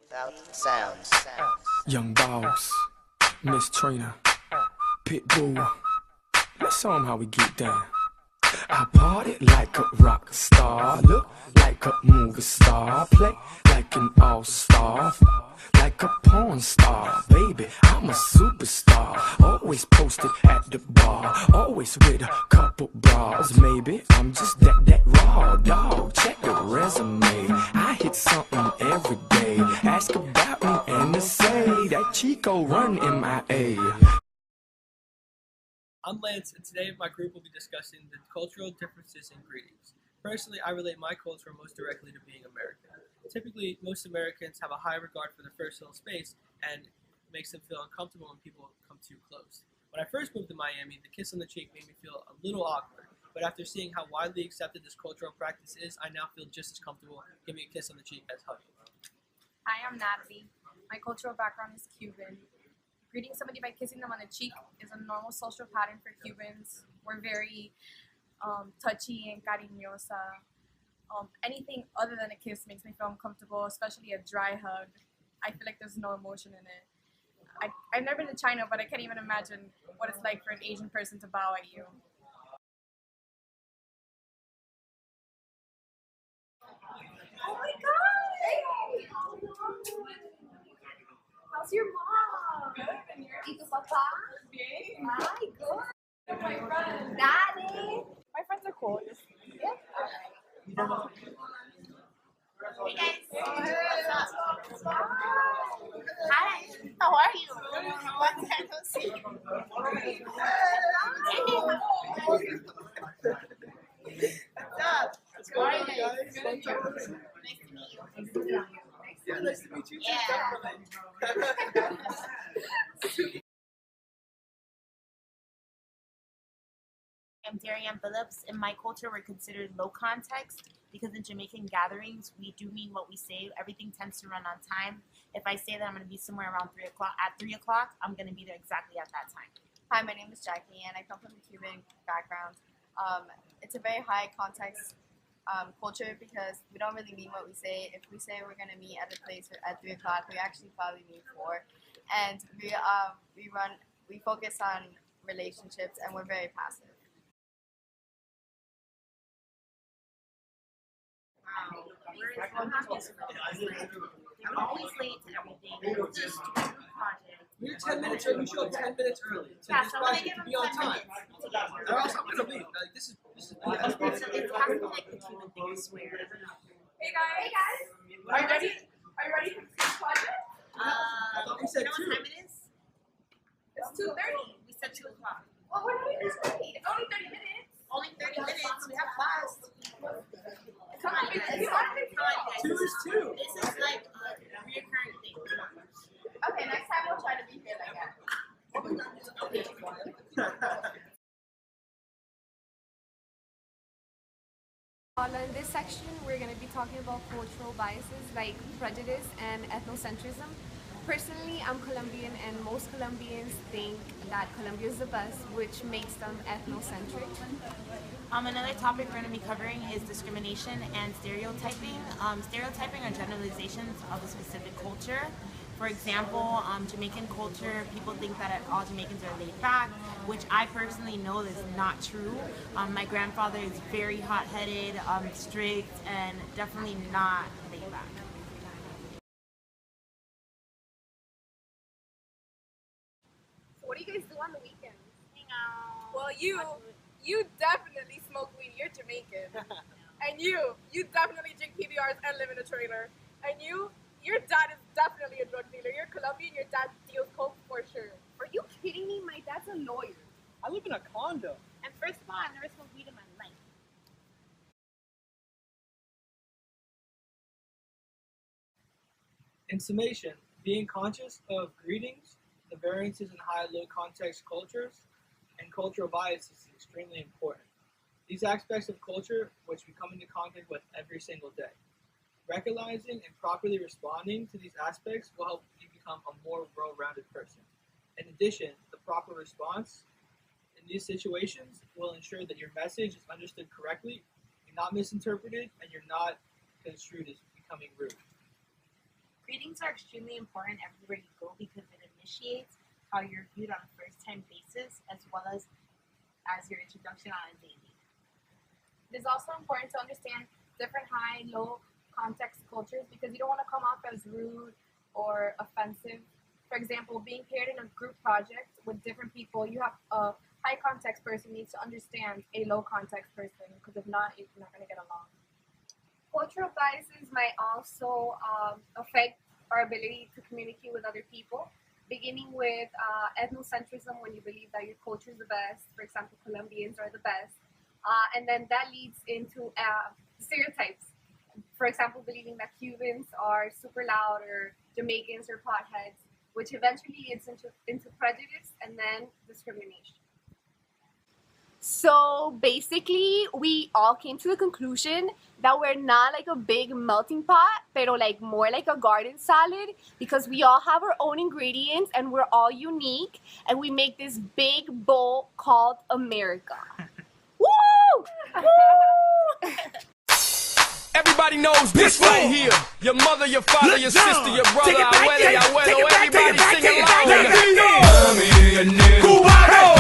Without sounds. Young Boss, Miss Trina, Pitbull. Let's show 'em how we get down. I party like a rock star, look like a movie star, play like an all-star, like a porn star. Baby, I'm a superstar, always posted at the bar, always with a couple bras. Maybe I'm just that raw dog. Check the resume, I hit something every day. Ask about me and they say that Chico run MIA. I'm Lance, and today my group will be discussing the cultural differences in greetings. Personally, I relate my culture most directly to being American. Typically, most Americans have a high regard for their personal space, and it makes them feel uncomfortable when people come too close. When I first moved to Miami, the kiss on the cheek made me feel a little awkward, but after seeing how widely accepted this cultural practice is, I now feel just as comfortable giving a kiss on the cheek as hugging. Hi, I'm Natalie. My cultural background is Cuban. Greeting somebody by kissing them on the cheek is a normal social pattern for Cubans. We're very touchy and cariñosa. Anything other than a kiss makes me feel uncomfortable, especially a dry hug. I feel like there's no emotion in it. I've never been to China, but I can't even imagine what it's like for an Asian person to bow at you. Oh my god! How's your mom? Good. ¿Y tu papá? Bien. Ay, good. My friend. Daddy. My friends are cool. Yeah. Hey guys. Hi. How are you? Long time no see. What's up? What's going on, guys? Nice to meet you. Yeah, nice to meet you. I'm Darianne Phillips. In my culture, we're considered low context because in Jamaican gatherings, we do mean what we say. Everything tends to run on time. If I say that I'm going to be somewhere around 3 o'clock, at 3 o'clock, I'm going to be there exactly at that time. Hi, my name is Jackie, and I come from a Cuban background. It's a very high context culture because we don't really mean what we say. If we say we're going to meet at a place at 3 o'clock, we actually probably mean 4. And we focus on relationships, and we're very passive. Wow. Where is what happens from? I'm always late to everything. It's just a stupid project. We're 10 minutes early. We show up 10 minutes early. So Yeah, this so when I project give can them be on 10 time. minutes to get here. Or else I'm gonna leave. Like this is It has to be like the Cuban thing, I swear. Hey guys! Are you ready? Are you ready for this project? I thought we said you know 2. what time it is? It's 2:30. We said 2 o'clock. Well, we're not even ready. It's only 30 minutes. Only 30 minutes. We have class. Come on, guys. you want to Come on, guys. 2 is 2. This is like a reoccurring thing. Come on. Okay, next time we'll try to be here like that. In this section, we're going to be talking about cultural biases like prejudice and ethnocentrism. Personally, I'm Colombian, and most Colombians think that Colombia is the best, which makes them ethnocentric. Another topic we're going to be covering is discrimination and stereotyping. Stereotyping are generalizations of a specific culture. For example, Jamaican culture, people think that all Jamaicans are laid back, which I personally know is not true. My grandfather is very hot-headed, strict, and definitely not laid back. So what do you guys do on the weekends? Hang out. Well, you definitely smoke weed. You're Jamaican. And you definitely drink PBRs and live in a trailer. And your dad is definitely a drug dealer. You're Colombian, your dad deals coke for sure. Are you kidding me? My dad's a lawyer. I live in a condo. And first of all, I've never smoked weed in my life. In summation, being conscious of greetings, the variances in high-low context cultures, and cultural biases is extremely important. These aspects of culture, which we come into contact with every single day. Recognizing and properly responding to these aspects will help you become a more well-rounded person. In addition, the proper response in these situations will ensure that your message is understood correctly, you're not misinterpreted, and you're not construed as becoming rude. Greetings are extremely important everywhere you go because it initiates how you're viewed on a first-time basis as well as your introduction on a daily. It is also important to understand different high, low context cultures because you don't want to come off as rude or offensive. For example, being paired in a group project with different people, you have a high context person needs to understand a low context person because if not, you're not going to get along. Cultural biases might also affect our ability to communicate with other people, beginning with ethnocentrism, when you believe that your culture is the best. For example, Colombians are the best. And then that leads into stereotypes. For example, believing that Cubans are super loud or Jamaicans are potheads, which eventually leads into prejudice and then discrimination. So basically, we all came to the conclusion that we're not like a big melting pot, pero like more like a garden salad because we all have our own ingredients and we're all unique and we make this big bowl called America. Woo! Woo! Everybody knows this right here. Your mother, your father, your sister, your brother, abuela, everybody sing along. Cubano,